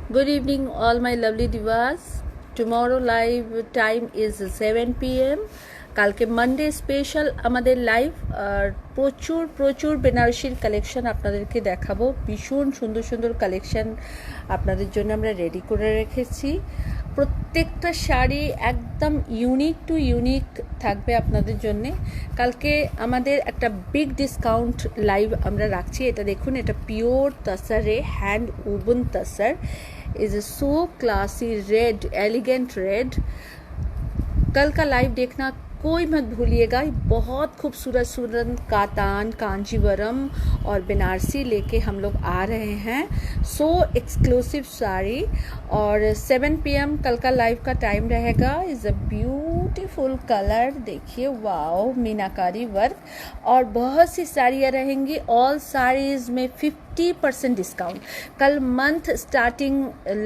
Good evening, all my lovely divas. Tomorrow live time is 7 p.m. কালকে Monday special আমাদের live আর প্রচুর প্রচুর বেনারসির collection আপনাদেরকে দেখাবো। ভীষণ সুন্দর সুন্দর কালেকশন আপনাদের জন্য আমরা রেডি করে রেখেছি। প্রত্যেকটা শাড়ি একদম ইউনিক টু ইউনিক থাকবে আপনাদের জন্যে। কালকে আমাদের একটা বিগ ডিসকাউন্ট লাইভ আমরা রাখছি। এটা দেখুন, এটা পিওর তসরে hand woven tussar is so classy red, elegant red. कल का लाइव देखना कोई मत भूलिएगा। बहुत खूबसूरत सूरत कातान, कांजीवरम और बनारसी लेके हम लोग आ रहे हैं। सो एक्सक्लूसिव साड़ी और 7 PM कल का लाइव का टाइम रहेगा। इज़ अ ब्यूटीफुल कलर, देखिए वाओ, मीनाकारी वर्क और बहुत सी साड़ियाँ रहेंगी। ऑल साड़ीज़ में 50% डिस्काउंट। कल मंथ स्टार्टिंग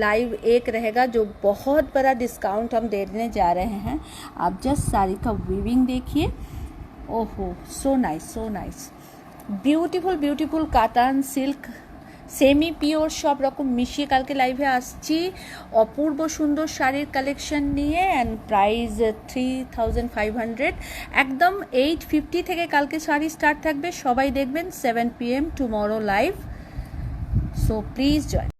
लाइव एक रहेगा जो बहुत बड़ा डिस्काउंट हम देने जा रहे हैं। आप जस्ट साड़ी का वीविंग देखिए, ओहो so nice, so nice, beautiful beautiful কাতান সিল্ক সেমি পিওর সব রকম মিশিয়ে কালকে লাইভে আসছি অপূর্ব সুন্দর শাড়ির কালেকশন নিয়ে। অ্যান্ড প্রাইস 3500, একদম 850 থেকে কালকে শাড়ি স্টার্ট থাকবে। সবাই দেখবেন 7 PM tomorrow live. So please join.